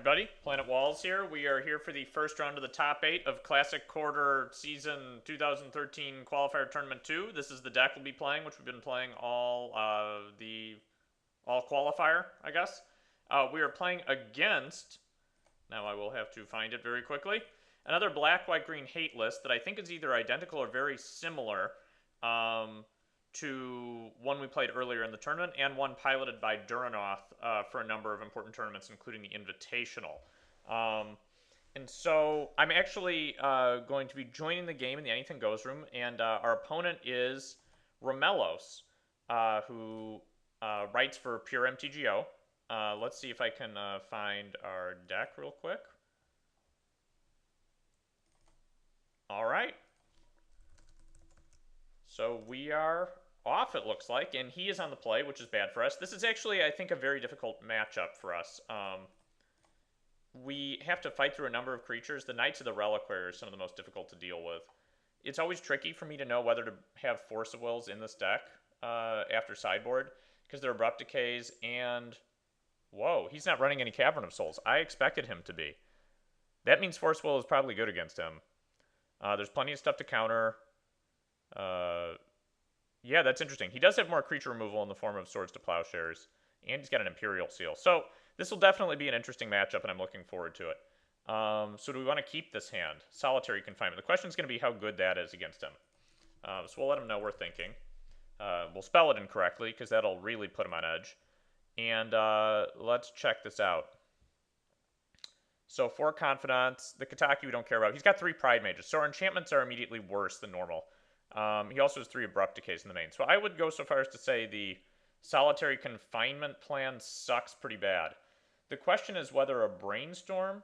everybody. Planet Walls here. We are here for the first round of the top 8 of Classic Quarter Season 2013 Qualifier Tournament 2. This is the deck we'll be playing, which we've been playing all qualifier, I guess. We are playing against, now I will have to find it very quickly, another black, white, green hate list that I think is either identical or very similar to one we played earlier in the tournament, and one piloted by Duranoth for a number of important tournaments, including the Invitational. And so I'm actually going to be joining the game in the Anything Goes room, and our opponent is Romelos, who writes for Pure Mtgo. Let's see if I can find our deck real quick. All right. So we are off, it looks like, and he is on the play, which is bad for us. This is actually, I think, a very difficult matchup for us. We have to fight through a number of creatures. The Knights of the Reliquary are some of the most difficult to deal with. It's always tricky for me to know whether to have Force of Wills in this deck after sideboard, because they're Abrupt Decays, and whoa, he's not running any Cavern of Souls. I expected him to be. That means Force Will is probably good against him. There's plenty of stuff to counter. Yeah, that's interesting. He does have more creature removal in the form of Swords to Plowshares, and he's got an Imperial Seal. So this will definitely be an interesting matchup, and I'm looking forward to it. So do we want to keep this hand? Solitary Confinement. The question is going to be how good that is against him. So we'll let him know we're thinking. We'll spell it incorrectly, because that'll really put him on edge. And let's check this out. So 4 Confidants. The Kataki we don't care about. He's got 3 Pride Mages, so our enchantments are immediately worse than normal. He also has 3 Abrupt Decays in the main. So I would go so far as to say the Solitary Confinement plan sucks pretty bad. The question is whether a Brainstorm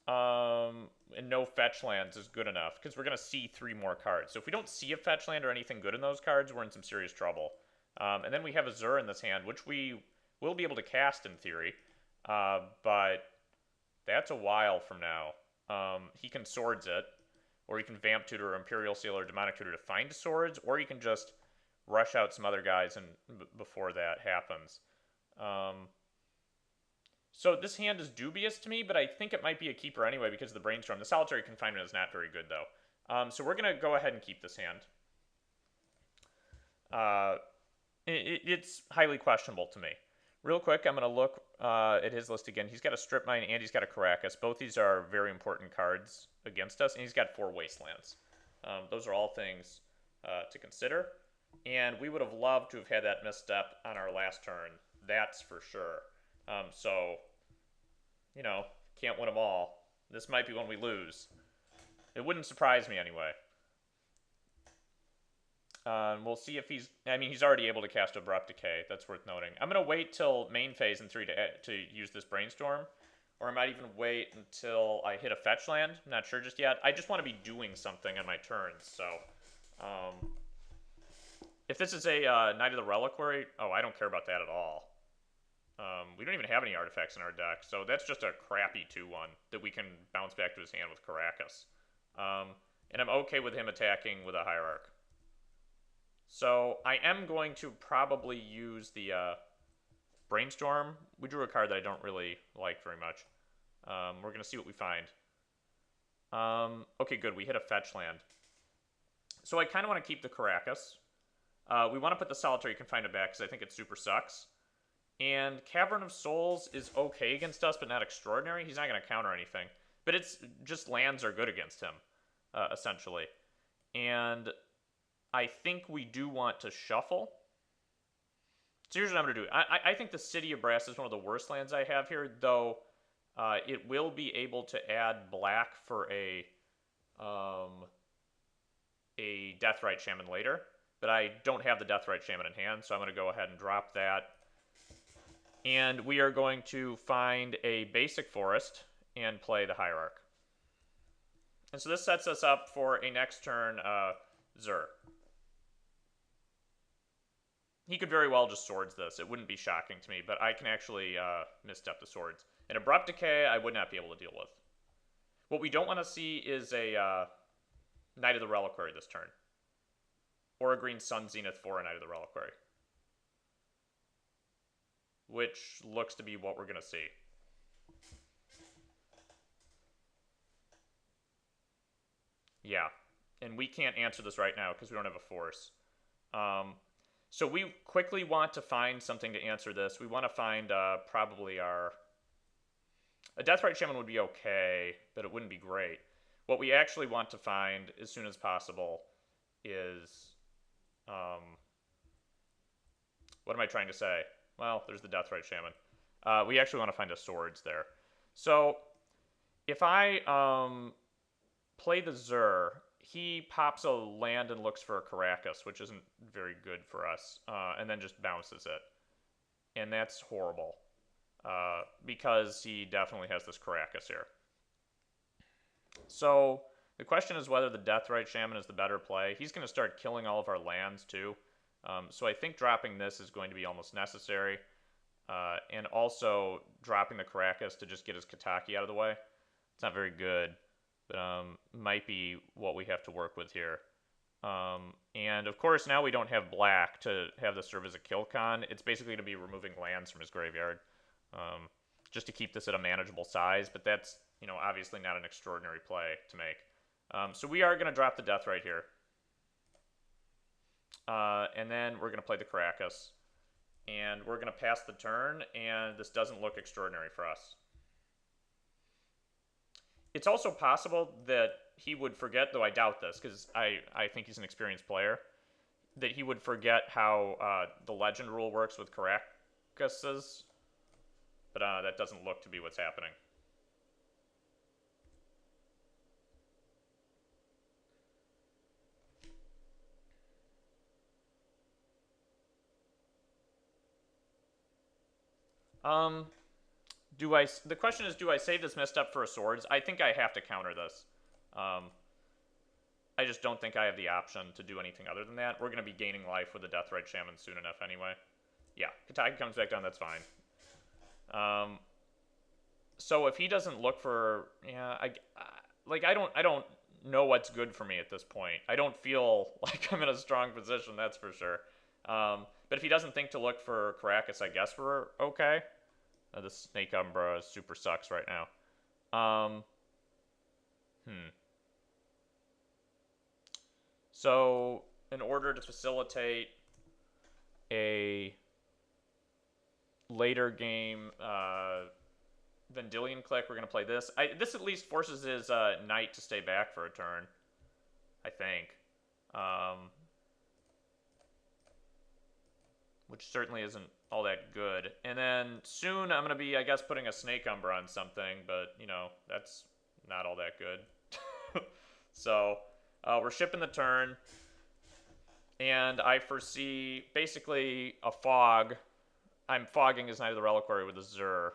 and no fetch lands is good enough, because we're going to see 3 more cards. So if we don't see a fetch land or anything good in those cards, we're in some serious trouble. And then we have Azure in this hand, which we will be able to cast in theory, but that's a while from now. He can Swords it, or you can Vamp Tutor or Imperial Seal or Demonic Tutor to find Swords, or you can just rush out some other guys and before that happens. So this hand is dubious to me, but I think it might be a keeper anyway because of the Brainstorm. The Solitary Confinement is not very good, though. So we're going to go ahead and keep this hand. It's highly questionable to me. Real quick, I'm going to look at his list again. He's got a Strip Mine and he's got a Caracas. Both these are very important cards against us, and he's got 4 Wastelands. Those are all things to consider, and we would have loved to have had that misstep on our last turn. That's for sure. So, you know, can't win them all. This might be when we lose. It wouldn't surprise me anyway. We'll see if he's already able to cast Abrupt Decay. That's worth noting. I'm going to wait till main phase in 3 to use this Brainstorm. Or I might even wait until I hit a fetch land. I'm not sure just yet. I just want to be doing something on my turns. So, if this is a Knight of the Reliquary, oh, I don't care about that at all. We don't even have any artifacts in our deck. So that's just a crappy 2-1 that we can bounce back to his hand with Caracas. And I'm okay with him attacking with a Hierarch. So I am going to probably use the Brainstorm. We drew a card that I don't really like very much. We're going to see what we find. Okay, good. We hit a fetch land. So I kind of want to keep the Caracas. We want to put the Solitary Confinement back because I think it super sucks. And Cavern of Souls is okay against us, but not extraordinary. He's not going to counter anything. But it's just lands are good against him, essentially. And I think we do want to shuffle. So here's what I'm going to do. I think the City of Brass is one of the worst lands I have here, though it will be able to add black for a Deathrite Shaman later. But I don't have the Deathrite Shaman in hand, so I'm going to go ahead and drop that. And we are going to find a basic forest and play the Hierarch. And so this sets us up for a next turn Zur. He could very well just Swords this. It wouldn't be shocking to me, but I can actually misstep the Swords. An Abrupt Decay, I would not be able to deal with. What we don't want to see is a Knight of the Reliquary this turn. Or a Green Sun Zenith for a Knight of the Reliquary. Which looks to be what we're going to see. Yeah. And we can't answer this right now because we don't have a force. Um, so we quickly want to find something to answer this. We want to find probably our... A Deathrite Shaman would be okay, but it wouldn't be great. What we actually want to find as soon as possible is... what am I trying to say? Well, there's the Deathrite Shaman. We actually want to find a Swords there. So if I play the Zur, he pops a land and looks for a Caracas, which isn't very good for us, and then just bounces it. And that's horrible, because he definitely has this Caracas here. So the question is whether the Deathrite Shaman is the better play. He's going to start killing all of our lands, too. So I think dropping this is going to be almost necessary. And also dropping the Caracas to just get his Kataki out of the way. It's not very good, but might be what we have to work with here. And of course, now we don't have black to have this serve as a kill con. It's basically going to be removing lands from his graveyard, just to keep this at a manageable size. But that's, you know, obviously not an extraordinary play to make. So we are going to drop the Deathrite here. And then we're going to play the Caracas. And we're going to pass the turn, and this doesn't look extraordinary for us. It's also possible that he would forget, though I doubt this, because I think he's an experienced player, that he would forget how the legend rule works with Caracases, but that doesn't look to be what's happening. The question is, do I save this misstep for a Swords? I think I have to counter this. I just don't think I have the option to do anything other than that. We're going to be gaining life with the Deathrite Shaman soon enough anyway. Yeah, Kataki comes back down, that's fine. So if he doesn't look for... Yeah, I don't know what's good for me at this point. I don't feel like I'm in a strong position, that's for sure. But if he doesn't think to look for Caracas, I guess we're okay. The Snake Umbra super sucks right now. So, in order to facilitate a later game Vendilion Click, we're going to play this. This at least forces his Knight to stay back for a turn, I think. Which certainly isn't all that good. And then soon I'm going to be, I guess, putting a Snake Umbra on something, but, you know, that's not all that good. So, we're shipping the turn, and I foresee basically a fog. I'm fogging his Knight of the Reliquary with a Zur,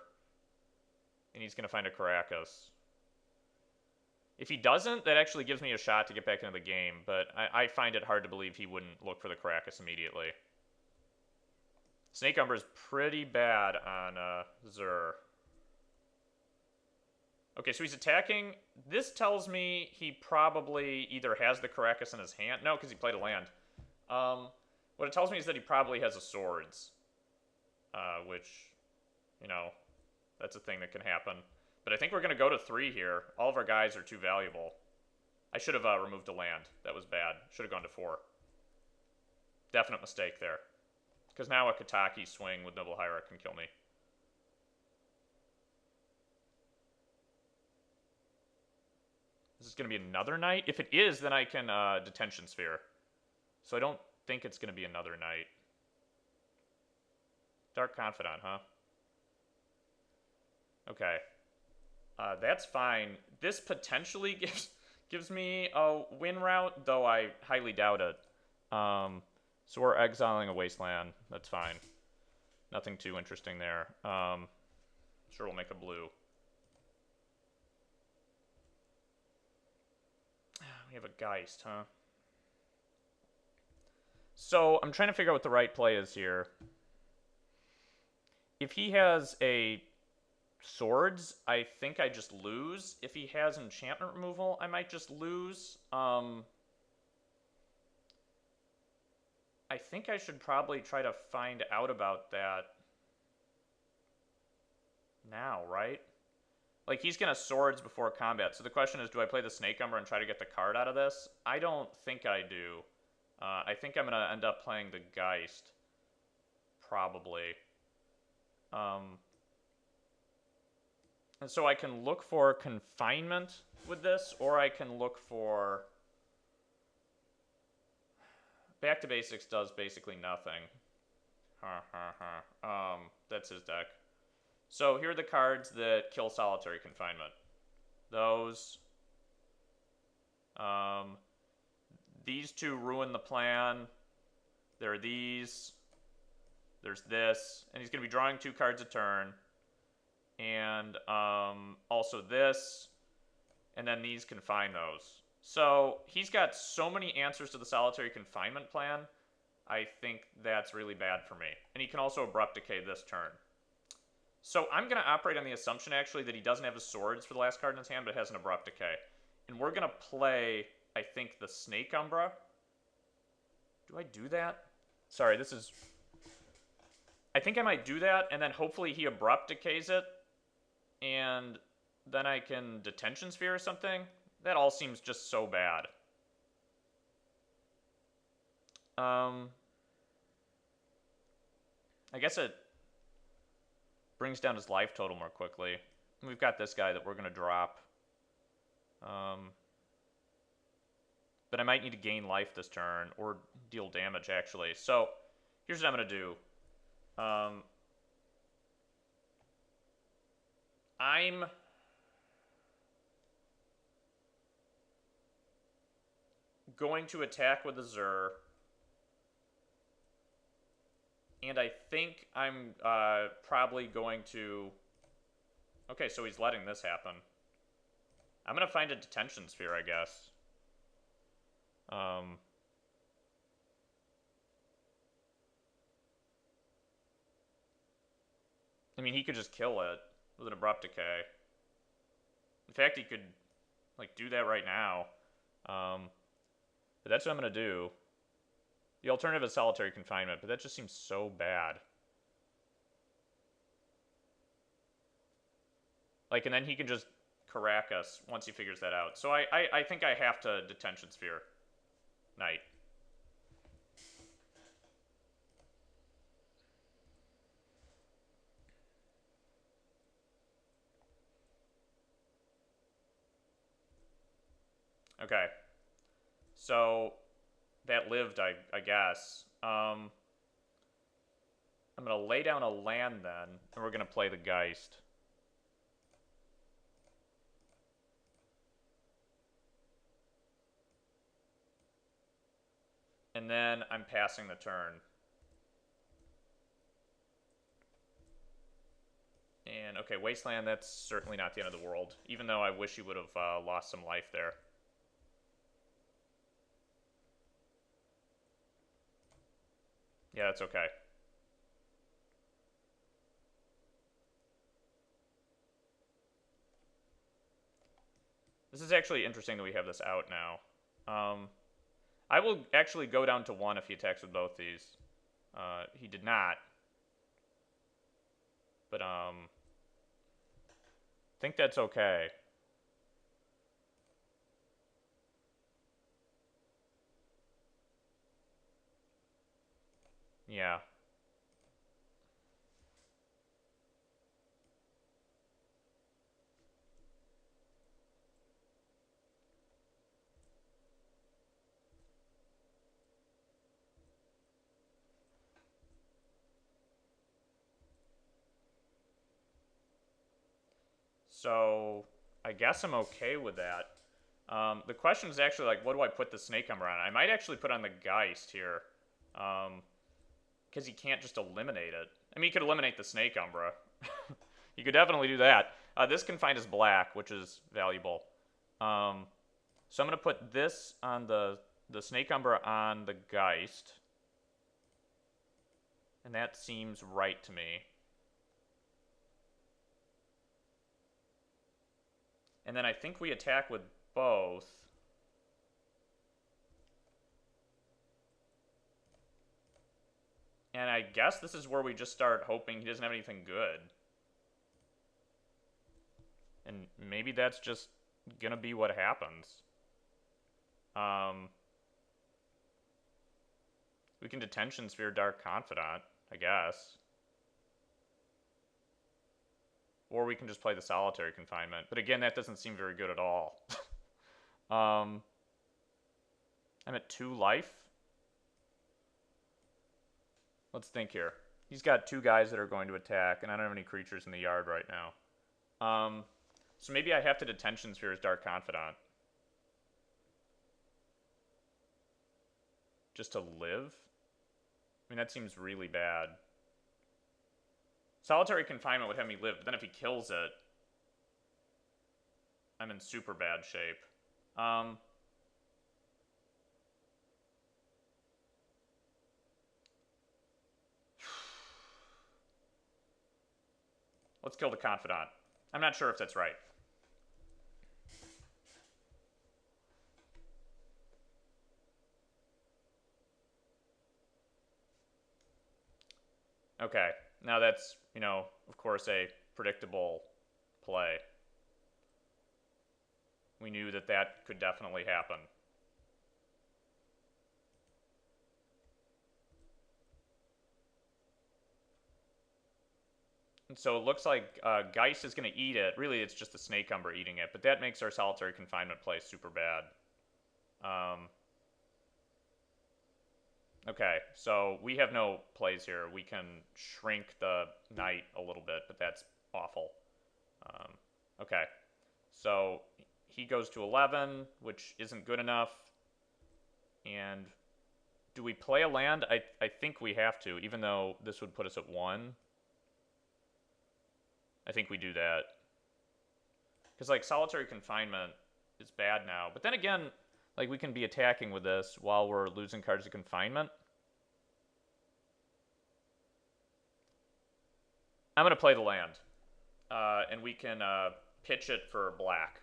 and he's going to find a Caracas. If he doesn't, that actually gives me a shot to get back into the game, but I find it hard to believe he wouldn't look for the Caracas immediately. Snake Umbra is pretty bad on Zur. Okay, so he's attacking. This tells me he probably either has the Caracas in his hand. No, because he played a land. What it tells me is that he probably has a Swords. Which, you know, that's a thing that can happen. But I think we're going to go to 3 here. All of our guys are too valuable. I should have removed a land. That was bad. Should have gone to 4. Definite mistake there. Because now a Kataki swing with Noble Hierarch can kill me. Is this going to be another Knight? If it is, then I can Detention Sphere. So I don't think it's going to be another Knight. Dark Confidant, huh? Okay. That's fine. This potentially gives me a win route, though I highly doubt it. So we're exiling a Wasteland. That's fine. Nothing too interesting there. Sure, we'll make a blue. We have a Geist, huh? So I'm trying to figure out what the right play is here. If he has a Swords, I think I just lose. If he has enchantment removal, I might just lose. I think I should probably try to find out about that now, right? Like, he's going to swords before combat. So the question is, do I play the Snake Umbra and try to get the card out of this? I don't think I do. I think I'm going to end up playing the Geist. Probably. And so I can look for confinement with this, or I can look for... Back to Basics does basically nothing. That's his deck. So here are the cards that kill Solitary Confinement. Those. These two ruin the plan. There are these. There's this. And he's going to be drawing 2 cards a turn. And also this. And then these confine those. So he's got so many answers to the Solitary Confinement plan. I think that's really bad for me. And he can also Abrupt Decay this turn. So I'm going to operate on the assumption, actually, that he doesn't have his swords for the last card in his hand, but has an Abrupt Decay. And we're going to play, I think, the Snake Umbra. Do I do that? Sorry, this is... I think I might do that, and then hopefully he Abrupt Decays it. And then I can Detention Sphere or something. That all seems just so bad. I guess it brings down his life total more quickly. We've got this guy that we're going to drop. But I might need to gain life this turn, or deal damage, actually. So, here's what I'm going to do. I'm going to attack with the Zur. And I think I'm probably going to... Okay, so he's letting this happen. I'm going to find a Detention Sphere, I guess. I mean, he could just kill it with an Abrupt Decay. In fact, he could, like, do that right now. But that's what I'm going to do. The alternative is Solitary Confinement, but that just seems so bad. Like, and then he can just Carac us once he figures that out. So I think I have to Detention Sphere. Knight. Okay. So that lived, I guess. I'm going to lay down a land then, and we're going to play the Geist. And then I'm passing the turn. And, okay, Wasteland, that's certainly not the end of the world, even though I wish he would have lost some life there. Yeah, that's okay. This is actually interesting that we have this out now. I will actually go down to 1 if he attacks with both these. He did not. But, I think that's okay. Yeah. So, I guess I'm okay with that. The question is actually, like, what do I put the Snake Umbra on? I might actually put on the Geist here. Because he can't just eliminate it. I mean, he could eliminate the Snake Umbra. You could definitely do that. This confined is black, which is valuable. So I'm going to put this on the Snake Umbra on the Geist. And that seems right to me. And then I think we attack with both. And I guess this is where we just start hoping he doesn't have anything good. And maybe that's just gonna be what happens. We can Detention Sphere Dark Confidant, I guess. Or we can just play the Solitary Confinement. But again, that doesn't seem very good at all. I'm at 2 life. Let's think here. He's got 2 guys that are going to attack, and I don't have any creatures in the yard right now. So maybe I have to Detention Sphere his Dark Confidant. Just to live? I mean, that seems really bad. Solitary Confinement would have me live, but then if he kills it, I'm in super bad shape. Let's kill the Confidant. I'm not sure if that's right. Okay, now that's, you know, of course, a predictable play. We knew that that could definitely happen. And so it looks like Geist is going to eat it. Really, it's just the Snake Umber eating it, but that makes our Solitary Confinement play super bad. Okay, so we have no plays here. We can shrink the Knight a little bit, but that's awful. Okay, so he goes to 11, which isn't good enough. And do we play a land? I think we have to, even though this would put us at 1. I think we do that. Because, like, Solitary Confinement is bad now. But then again, like, we can be attacking with this while we're losing cards of Confinement. I'm going to play the land. And we can pitch it for black.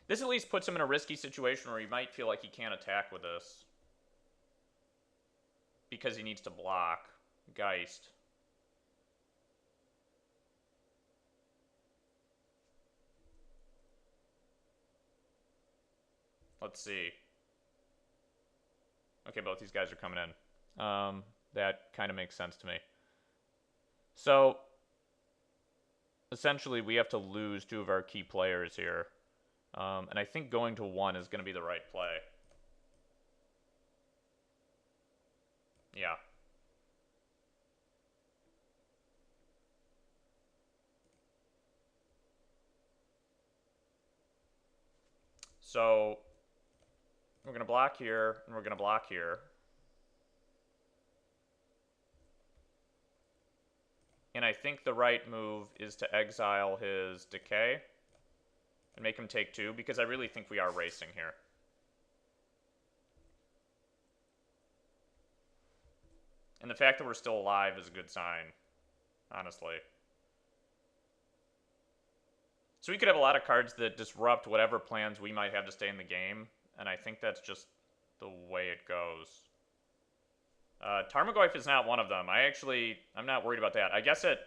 This at least puts him in a risky situation where he might feel like he can't attack with this. Because he needs to block Geist. Let's see. Okay, both these guys are coming in. That kind of makes sense to me. So, essentially, we have to lose 2 of our key players here. And I think going to 1 is going to be the right play. Yeah. So, we're going to block here, and we're going to block here. And I think the right move is to exile his Decay and make him take 2, because I really think we are racing here. And the fact that we're still alive is a good sign, honestly. So we could have a lot of cards that disrupt whatever plans we might have to stay in the game, and I think that's just the way it goes. Tarmogoyf is not one of them. I'm not worried about that. I guess it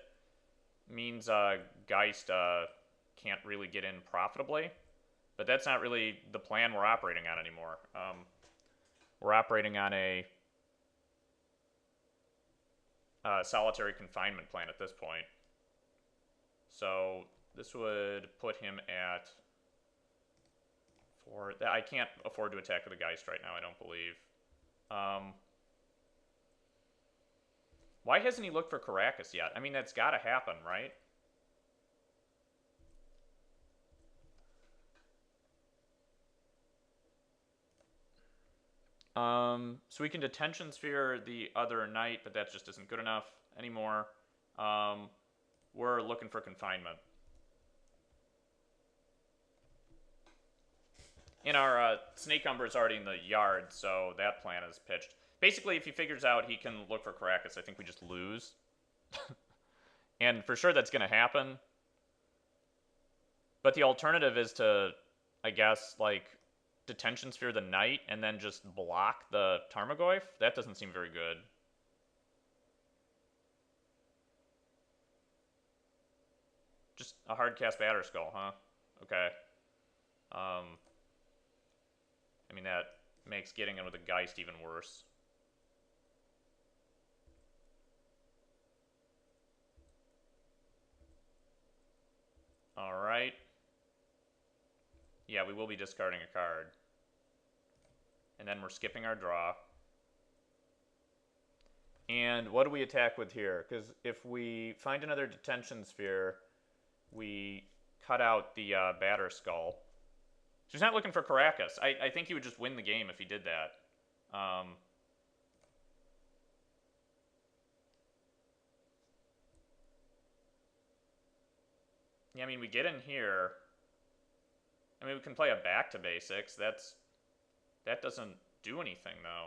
means Geist can't really get in profitably, but that's not really the plan we're operating on anymore. We're operating on a Solitary Confinement plan at this point. So this would put him at 4. I can't afford to attack with a Geist right now, I don't believe. Why hasn't he looked for Caracas yet? I mean, that's got to happen, right? So we can Detention Sphere the other Knight, but that just isn't good enough anymore. We're looking for Confinement. And our Snake Umber is already in the yard, so that plan is pitched. Basically, if he figures out he can look for Caracas, I think we just lose. And for sure that's going to happen. But the alternative is to I guess, like, Detention Sphere the Knight and then just block the Tarmogoyf? That doesn't seem very good. Just a hard cast Batterskull, huh? Okay. I mean, that makes getting in with a Geist even worse. Alright. Yeah, we will be discarding a card. And then we're skipping our draw. And what do we attack with here? Because if we find another Detention Sphere, we cut out the Batterskull. She's not looking for Caracas. I think he would just win the game if he did that. Yeah, I mean, we get in here. I mean, we can play a back to basics. That doesn't do anything, though.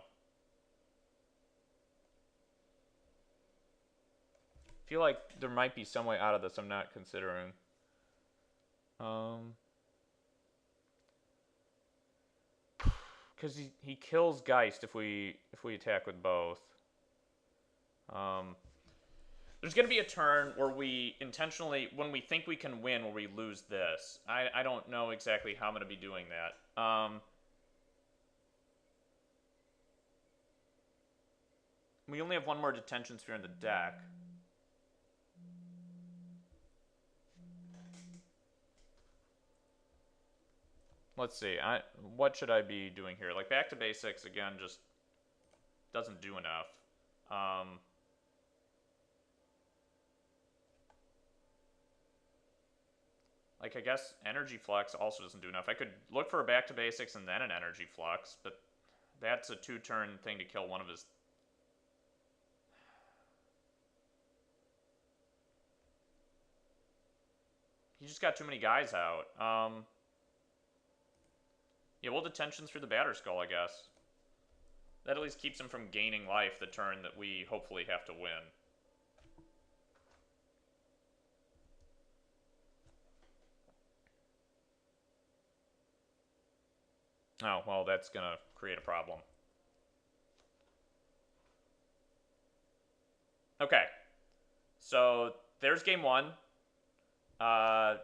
I feel like there might be some way out of this I'm not considering. Because he kills Geist if we attack with both. There's going to be a turn where we intentionally, when we think we can win, where we lose this. I don't know exactly how I'm going to be doing that. We only have one more Detention Sphere in the deck. Let's see. What should I be doing here? Like, back to basics, again, just doesn't do enough. Like, I guess Energy Flux also doesn't do enough. I could look for a back to basics and then an Energy Flux, but that's a 2-turn thing to kill one of his... He just got too many guys out. Yeah, we'll Detentions for the Batterskull, I guess. That at least keeps him from gaining life the turn that we hopefully have to win. Oh, well, that's going to create a problem. Okay. So, there's game one. I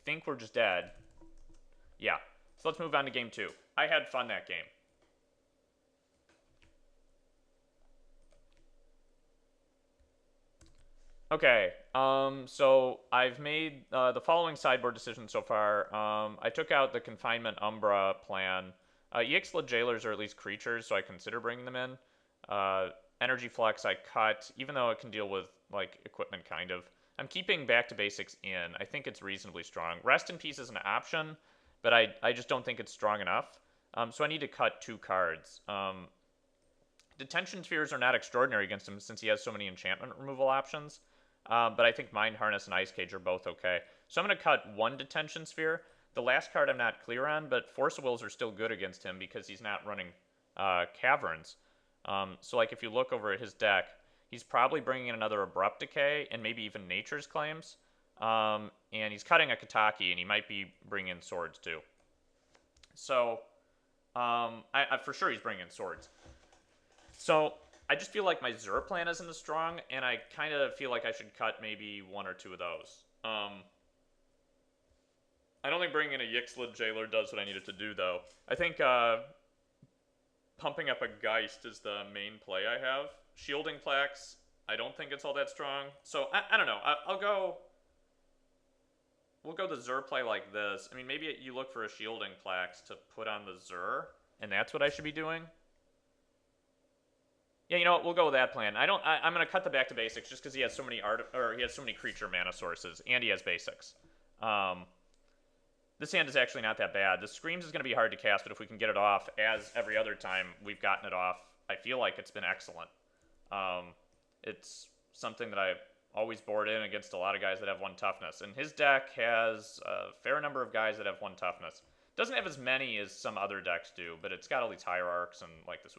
think we're just dead. Yeah. So let's move on to game two. I had fun that game. Okay, so I've made the following sideboard decisions so far. I took out the Confinement Umbra plan. Yixla Jailers are at least creatures, so I consider bringing them in. Energy Flux I cut, even though it can deal with, like, equipment, kind of. I'm keeping Back to Basics in. I think it's reasonably strong. Rest in Peace is an option, but I just don't think it's strong enough. So I need to cut 2 cards. Detention Spheres are not extraordinary against him since he has so many enchantment removal options. But I think Mind Harness and Ice Cage are both okay. So I'm going to cut 1 Detention Sphere. The last card I'm not clear on, but Force of Wills are still good against him because he's not running Caverns. So, like, if you look over at his deck, he's probably bringing in another Abrupt Decay and maybe even Nature's Claims. And he's cutting a Kataki, and he might be bringing in Swords, too. So, for sure he's bringing in Swords. So, I just feel like my Zur plan isn't as strong, and I kind of feel like I should cut maybe 1 or 2 of those. I don't think bringing in a Yixla Jailer does what I need it to do, though. I think pumping up a Geist is the main play I have. Shielding Plaques, I don't think it's all that strong. So, I don't know. I'll go... We'll go the Zur play like this. I mean, maybe you look for a Shielding Plaques to put on the Zur, and that's what I should be doing. Yeah, you know what? We'll go with that plan. I'm gonna cut the Back to Basics just because he has so many creature mana sources, and he has basics. This hand is actually not that bad. The Screams is gonna be hard to cast, but if we can get it off, as every other time we've gotten it off, I feel like it's been excellent. It's something that I've always board in against a lot of guys that have 1 toughness, and his deck has a fair number of guys that have 1 toughness. Doesn't have as many as some other decks do, but it's got all these hierarchs and like this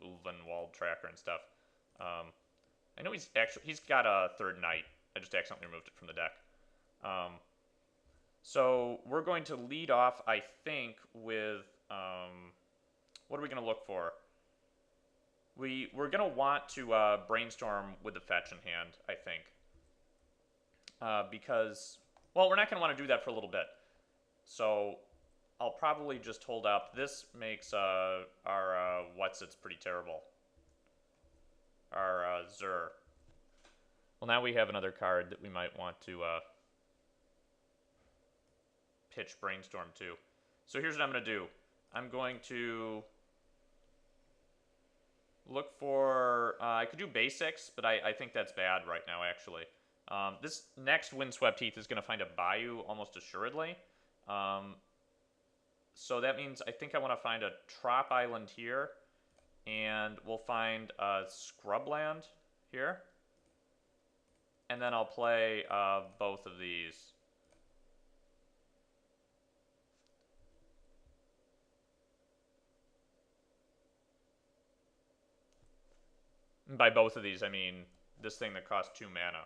Ulvenwald tracker and stuff. I know he's got a 3rd Knight. I just accidentally removed it from the deck. So we're going to lead off, I think, with what are we going to look for? We're going to want to brainstorm with the fetch in hand, I think, because well, we're not going to want to do that for a little bit. So I'll probably just hold up. This makes our what's it's pretty terrible. Our Zur. Well, now we have another card that we might want to pitch brainstorm to. So here's what I'm going to do. I'm going to look for, I could do basics, but I think that's bad right now, actually. This next Windswept Heath is going to find a Bayou almost assuredly. So that means I think I want to find a Trop Island here, and we'll find a Scrubland here. And then I'll play both of these. And by both of these, I mean this thing that costs 2 mana.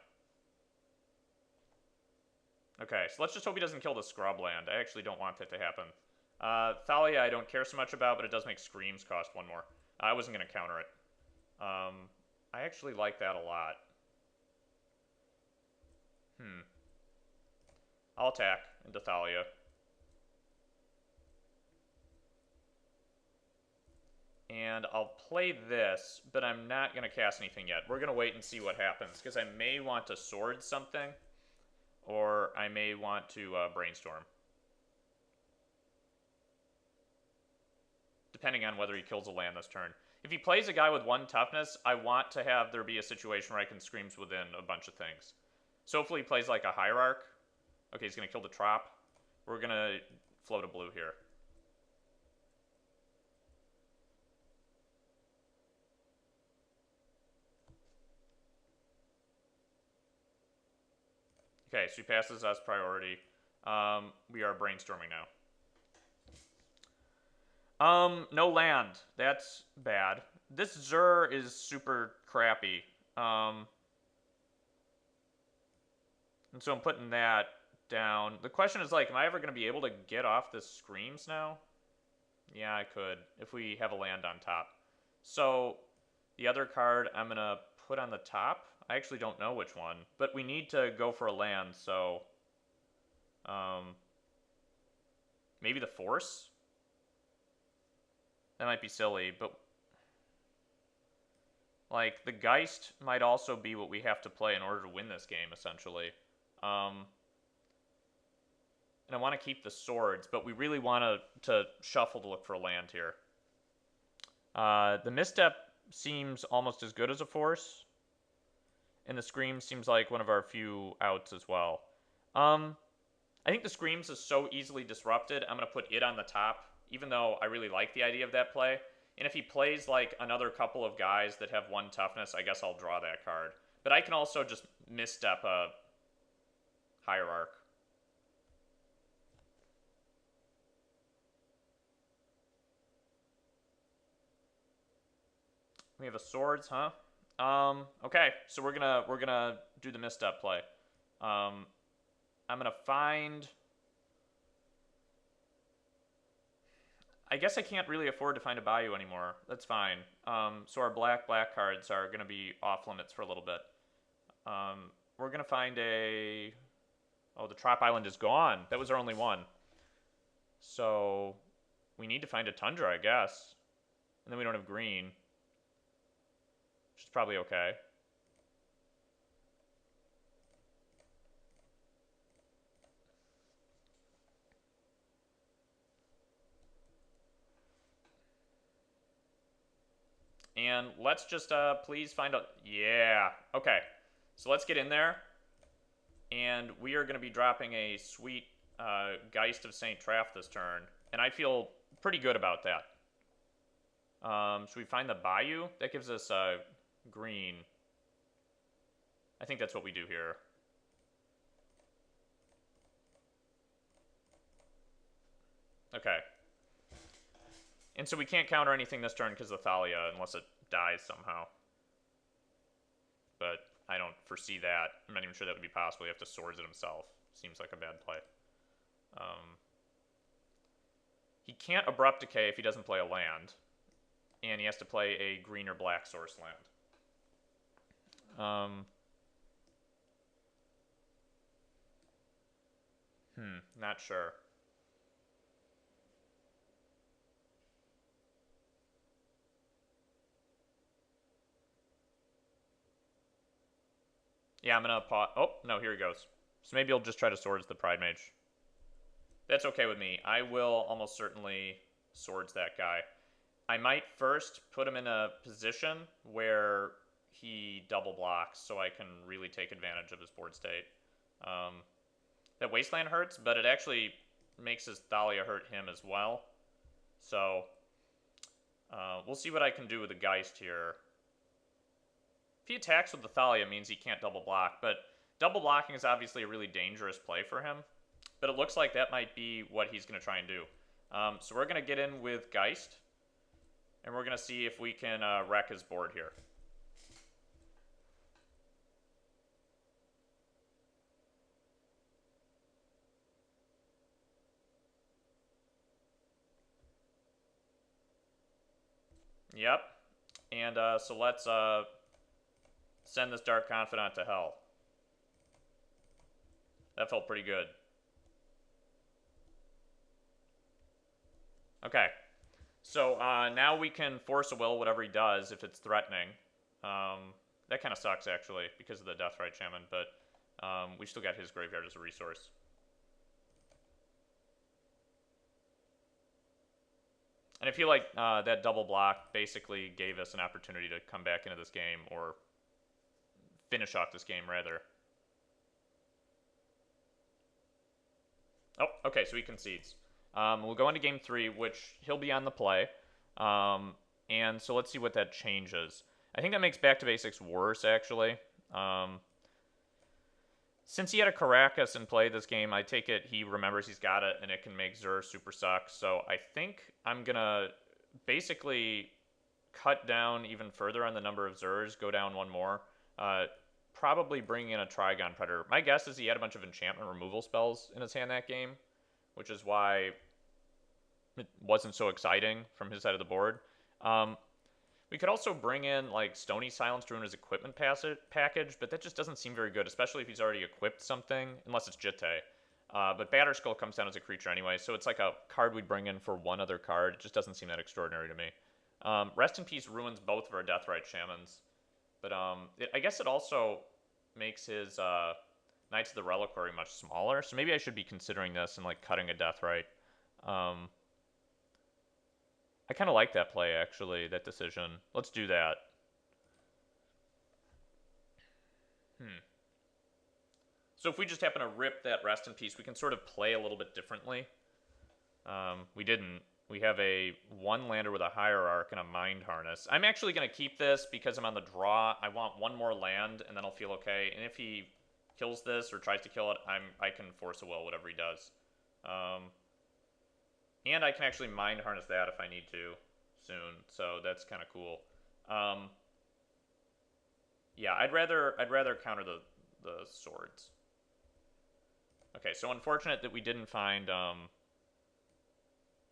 Okay, so let's just hope he doesn't kill the Scrubland. I actually don't want that to happen. Thalia I don't care so much about, but it does make Screams cost 1 more. I wasn't going to counter it. I actually like that a lot. I'll attack into Thalia. And I'll play this, but I'm not going to cast anything yet. We're going to wait and see what happens, because I may want to sword something, or I may want to brainstorm. Depending on whether he kills a land this turn. If he plays a guy with 1 toughness, I want to have there be a situation where I can Screams within a bunch of things. So hopefully he plays like a Hierarch. Okay, he's going to kill the Trop. We're going to float a blue here. Okay, so he passes us priority. We are brainstorming now. No land. That's bad. This Zur is super crappy. And so I'm putting that down. The question is, like, am I ever going to be able to get off this Screams now? Yeah, I could, if we have a land on top. So, the other card I'm going to put on the top. I actually don't know which one, but we need to go for a land, so... maybe the Force? That might be silly, but... like, the Geist might also be what we have to play in order to win this game, essentially. And I want to keep the swords, but we really want to shuffle to look for a land here. The Misstep seems almost as good as a Force. And the Scream seems like one of our few outs as well. I think the Screams is so easily disrupted, I'm going to put it on the top, even though I really like the idea of that play. And if he plays like another couple of guys that have 1 toughness, I guess I'll draw that card. But I can also just misstep a Hierarch. We have a swords, huh? Okay, so we're gonna do the misstep play. I'm gonna find... I guess I can't really afford to find a Bayou anymore. That's fine. So our black cards are gonna be off limits for a little bit. We're gonna find a... oh, the Trop Island is gone. That was our only one. So we need to find a Tundra, I guess. And then we don't have green. Which is probably okay. And let's just please find a... yeah. Okay. So let's get in there. And we are going to be dropping a sweet Geist of St. Traff this turn. And I feel pretty good about that. Should we find the Bayou? That gives us green. I think that's what we do here. Okay. And so we can't counter anything this turn because of Thalia unless it dies somehow. But I don't foresee that. I'm not even sure that would be possible. You have to swords it himself. Seems like a bad play. He can't Abrupt Decay if he doesn't play a land, and he has to play a green or black source land. Not sure. Yeah, I'm gonna pause. Oh, no, here he goes. So maybe he'll just try to Swords the Pride Mage. That's okay with me. I will almost certainly Swords that guy. I might first put him in a position where he double blocks so I can really take advantage of his board state. That Wasteland hurts, but it actually makes his Thalia hurt him as well. So we'll see what I can do with the Geist here. If he attacks with the Thalia, it means he can't double block, but double blocking is obviously a really dangerous play for him. But it looks like that might be what he's going to try and do. So we're going to get in with Geist, and we're going to see if we can wreck his board here. Yep. And so let's send this Dark Confidant to hell. That felt pretty good. Okay. So now we can Force a Will whatever he does if it's threatening. That kind of sucks, actually, because of the Deathrite Shaman, but we still got his graveyard as a resource. And I feel like that double block basically gave us an opportunity to come back into this game, or finish off this game, rather. Oh, okay, so he concedes. We'll go into game 3, which he'll be on the play. And so let's see what that changes. I think that makes Back to Basics worse, actually. Since he had a Caracas in play this game, I take it he remembers he's got it, and it can make Zur super suck. So I think I'm going to basically cut down even further on the number of Zurs, go down one more. Probably bring in a Trigon Predator. My guess is he had a bunch of enchantment removal spells in his hand that game, which is why it wasn't so exciting from his side of the board. We could also bring in like Stony Silence to ruin his equipment package, but that just doesn't seem very good, especially if he's already equipped something, unless it's Jitte. But Batterskull comes down as a creature anyway, so it's like a card we'd bring in for one other card. It just doesn't seem that extraordinary to me. Rest in Peace ruins both of our Deathrite Shamans, but I guess it also makes his Knights of the Reliquary much smaller, so maybe I should be considering this and like cutting a Deathrite. I kind of like that play, actually, that decision. Let's do that. So if we just happen to rip that Rest in Peace, we can sort of play a little bit differently. We didn't. We have a 1-lander with a Hierarch and a Mind Harness. I'm actually going to keep this because I'm on the draw. I want one more land, and then I'll feel okay. And if he kills this or tries to kill it, I can Force a Will, whatever he does. And I can actually Mind Harness that if I need to soon, so that's kind of cool. Yeah, I'd rather counter the swords. Okay, so unfortunate that we didn't find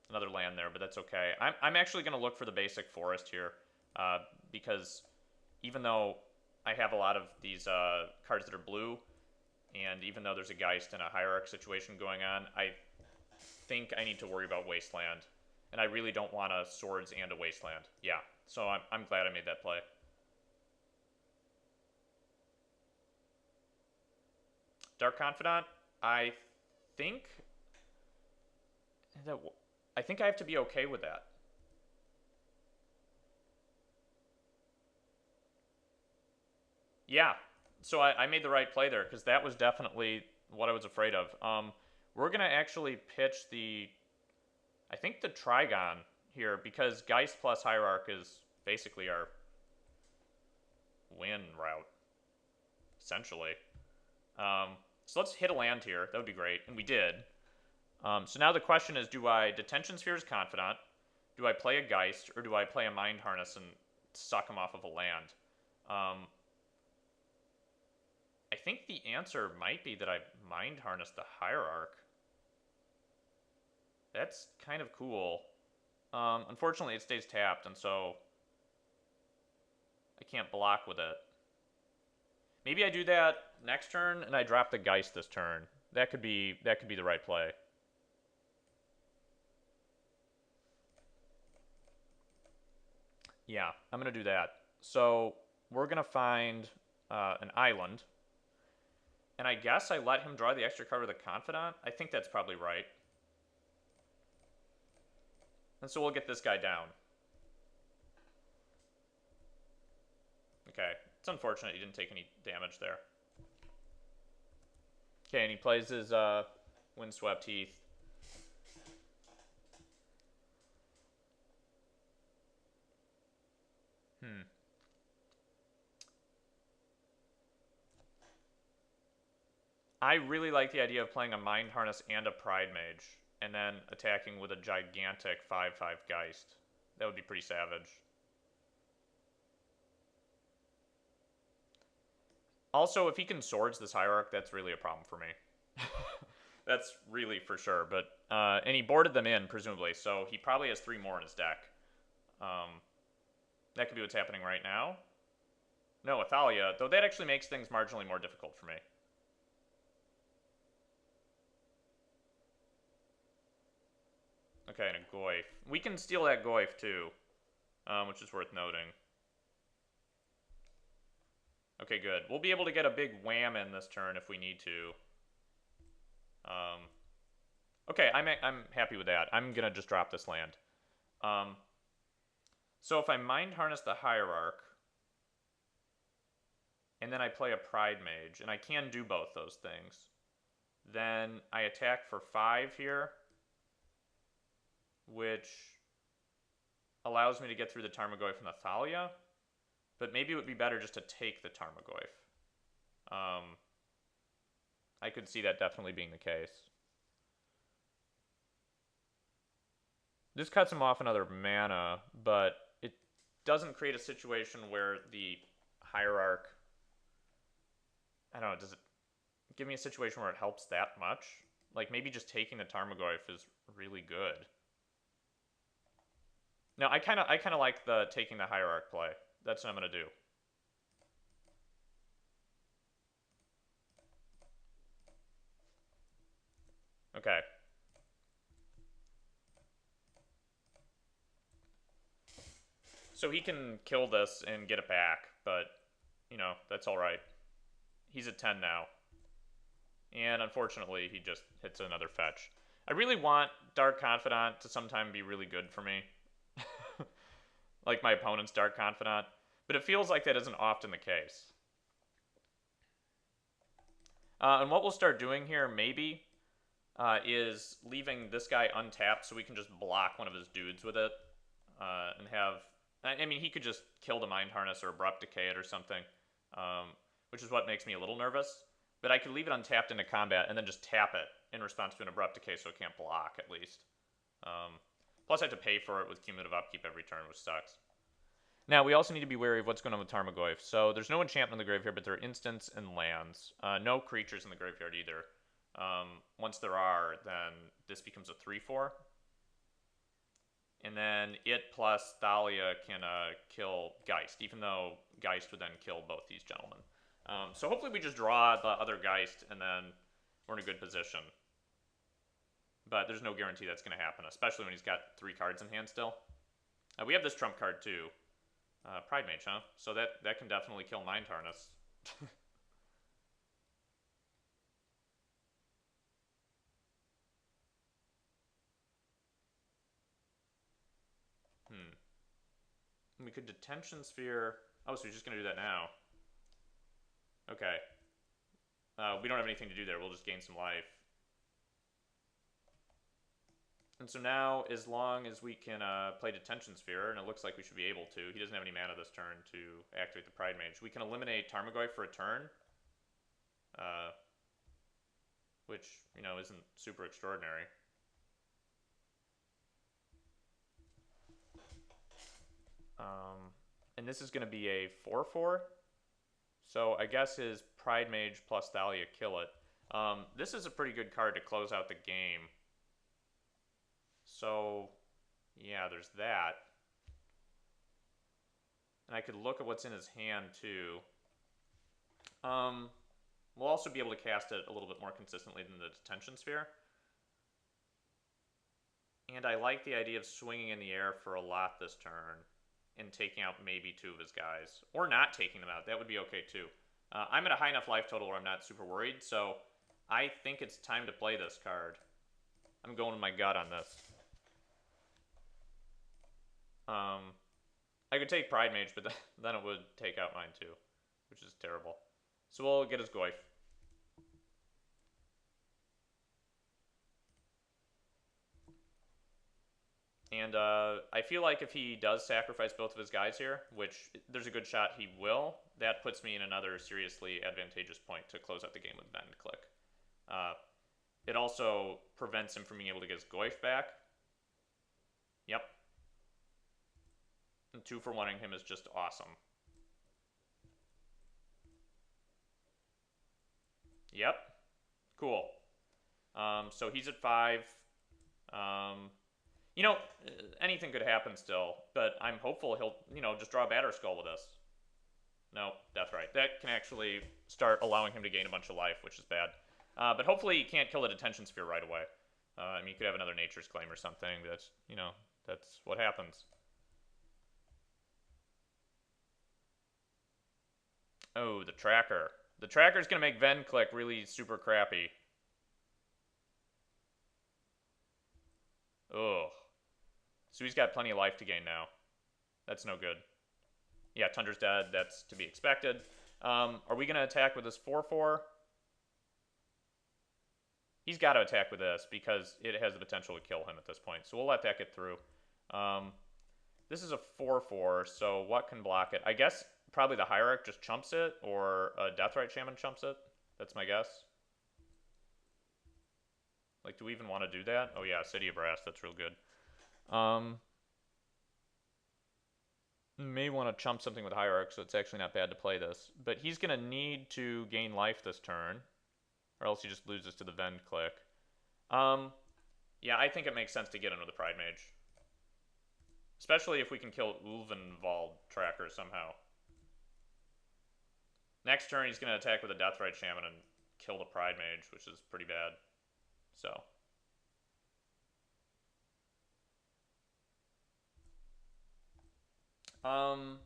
another land there, but that's okay. I'm actually going to look for the basic forest here, because even though I have a lot of these cards that are blue, and even though there's a Geist and a Hierarch situation going on, I think I need to worry about Wasteland, and I really don't want a Swords and a Wasteland. Yeah, so I'm glad I made that play. Dark Confidant, I think I have to be okay with that. Yeah, so I made the right play there, because that was definitely what I was afraid of. We're going to actually pitch I think the Trigon here, because Geist plus Hierarch is basically our win route, essentially. So let's hit a land here. That would be great, and we did. So now the question is, do I Detention Sphere as Confidant, do I play a Geist, or do I play a Mind Harness and suck him off of a land? I think the answer might be that I Mind Harness the Hierarch. That's kind of cool. Unfortunately, it stays tapped, and so I can't block with it. Maybe I do that next turn, and I drop the Geist this turn. That could be the right play. Yeah, I'm gonna do that. So we're gonna find an island, and I guess I let him draw the extra card with a Confidant. I think that's probably right. And so we'll get this guy down. Okay, it's unfortunate he didn't take any damage there. Okay, and he plays his Windswept Heath. I really like the idea of playing a Mind Harness and a Pride Mage, and then attacking with a gigantic 5/5 Geist. That would be pretty savage. Also, if he can Swords this Hierarch, that's really a problem for me. That's really for sure. But and he boarded them in, presumably, so he probably has 3 more in his deck. That could be what's happening right now. No, Athalia, though that actually makes things marginally more difficult for me. Okay, and a Goyf. We can steal that Goyf too, which is worth noting. Okay, good. We'll be able to get a big wham in this turn if we need to. Okay, I'm happy with that. I'm gonna just drop this land. So if I Mind Harness the Hierarch, and then I play a Pride Mage, and I can do both those things, then I attack for 5 here, which allows me to get through the Tarmogoyf and the Thalia, but maybe it would be better just to take the Tarmogoyf. I could see that definitely being the case. This cuts him off another mana, but it doesn't create a situation where the Hierarch... I don't know, does it give me a situation where it helps that much? Like, maybe just taking the Tarmogoyf is really good. No, I kind of like the taking the Hierarch play. That's what I'm going to do. Okay. So he can kill this and get it back, but, you know, that's alright. He's at 10 now. And unfortunately, he just hits another fetch. I really want Dark Confidant to sometime be really good for me. Like my opponent's Dark Confidant. But it feels like that isn't often the case. And what we'll start doing here, maybe, is leaving this guy untapped so we can just block one of his dudes with it. And have... I mean, he could just kill the Mind Harness or Abrupt Decay it or something. Which is what makes me a little nervous. But I could leave it untapped into combat and then just tap it in response to an Abrupt Decay so it can't block, at least. Plus I have to pay for it with cumulative upkeep every turn, which sucks. Now, we also need to be wary of what's going on with Tarmogoyf. So there's no enchantment in the graveyard, but there are instants and lands. No creatures in the graveyard either. Once there are, then this becomes a 3/4. And then it plus Thalia can kill Geist, even though Geist would then kill both these gentlemen. So hopefully we just draw the other Geist, and then we're in a good position. But there's no guarantee that's going to happen, especially when he's got 3 cards in hand still. We have this trump card too. Pride Mage, huh? So that can definitely kill Mind Harness. We could Detention Sphere... Oh, so we're just going to do that now. Okay. We don't have anything to do there. We'll just gain some life. And so now, as long as we can play Detention Sphere, and it looks like we should be able to, he doesn't have any mana this turn to activate the Pride Mage. We can eliminate Tarmogoyf for a turn, which, you know, isn't super extraordinary. And this is going to be a 4/4. So I guess his Pride Mage plus Thalia kill it. This is a pretty good card to close out the game. So, yeah, there's that. And I could look at what's in his hand, too. Um, we'll also be able to cast it a little bit more consistently than the Detention Sphere. And I like the idea of swinging in the air for a lot this turn and taking out maybe 2 of his guys. Or not taking them out. That would be okay, too. I'm at a high enough life total where I'm not super worried, so I think it's time to play this card. I'm going with my gut on this. I could take Pride Mage, but then it would take out mine too, which is terrible. So we'll get his Goyf. And I feel like if he does sacrifice both of his guys here, which there's a good shot he will, that puts me in another seriously advantageous point to close out the game with Vend Click. It also prevents him from being able to get his Goyf back. Yep. And 2 for 1ing him is just awesome. Yep. Cool. So he's at 5. You know, anything could happen still, but I'm hopeful he'll, just draw a Batter Skull with us. No, Deathrite. That can actually start allowing him to gain a bunch of life, which is bad. But hopefully he can't kill the Detention Sphere right away. I mean, you could have another Nature's Claim or something. That's, that's what happens. Oh, the Tracker. The Tracker's going to make Vend Click really super crappy. Ugh. So he's got plenty of life to gain now. That's no good. Yeah, Tundra's dead. That's to be expected. Are we going to attack with this 4/4? He's got to attack with this because it has the potential to kill him at this point. So we'll let that get through. This is a 4/4, so what can block it? I guess probably the Hierarch just chumps it, or a Deathrite Shaman chumps it. That's my guess. Like, do we even want to do that? Oh yeah, City of Brass, that's real good. May want to chump something with Hierarch, so it's actually not bad to play this. But he's going to need to gain life this turn, or else he just loses to the Vend Click. Yeah, I think it makes sense to get into the Pride Mage. Especially if we can kill Ulvenwald Tracker somehow. Next turn, he's going to attack with a Deathrite Shaman and kill the Pride Mage, which is pretty bad. So. I'm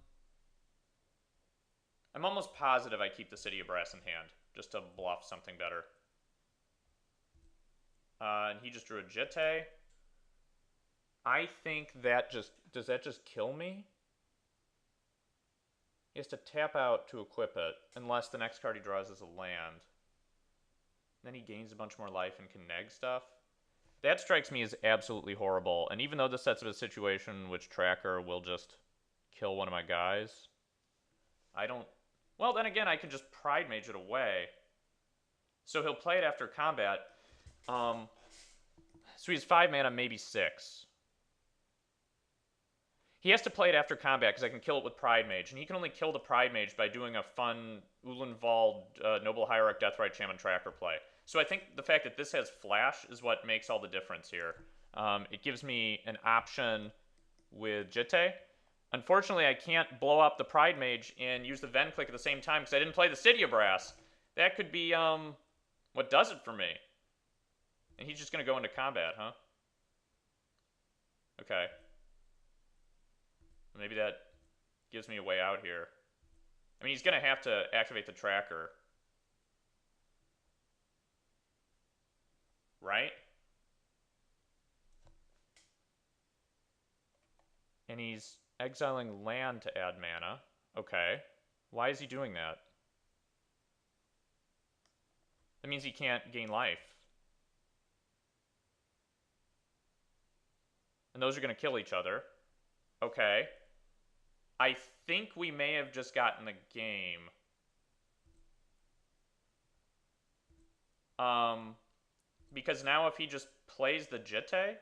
almost positive I keep the City of Brass in hand, just to bluff something better. And he just drew a Jitte. I think that just... Does that just kill me? He has to tap out to equip it, unless the next card he draws is a land. Then he gains a bunch more life and can neg stuff. That strikes me as absolutely horrible. And even though this sets up a situation which Tracker will just kill one of my guys, I don't... Well, then again, I can just Pride Mage it away. So he'll play it after combat. So he has 5 mana, maybe 6. He has to play it after combat because I can kill it with Pride Mage. And he can only kill the Pride Mage by doing a fun Ulvenwald Noble Hierarch Deathrite Shaman Tracker play. So I think the fact that this has Flash is what makes all the difference here. It gives me an option with Jitte. Unfortunately, I can't blow up the Pride Mage and use the Vend Click at the same time because I didn't play the City of Brass. That could be what does it for me. And he's just going to go into combat, huh? Okay. Maybe that gives me a way out here. I mean, he's going to have to activate the Tracker. Right? And he's exiling land to add mana. Okay. Why is he doing that? That means he can't gain life. And those are going to kill each other. Okay. I think we may have just gotten the game. Because now if he just plays the Jitte,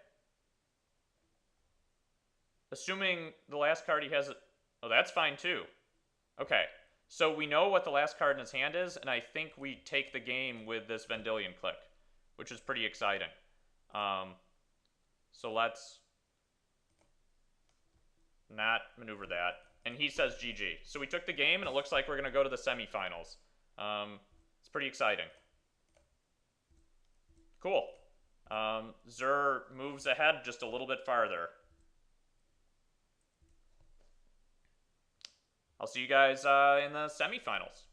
assuming the last card he has... Oh, that's fine too. Okay. So we know what the last card in his hand is, and I think we take the game with this Vendilion Click, which is pretty exciting. So let's not maneuver that. And he says GG. So we took the game, and it looks like we're going to go to the semifinals. It's pretty exciting. Cool. Zur moves ahead just a little bit farther. I'll see you guys in the semifinals.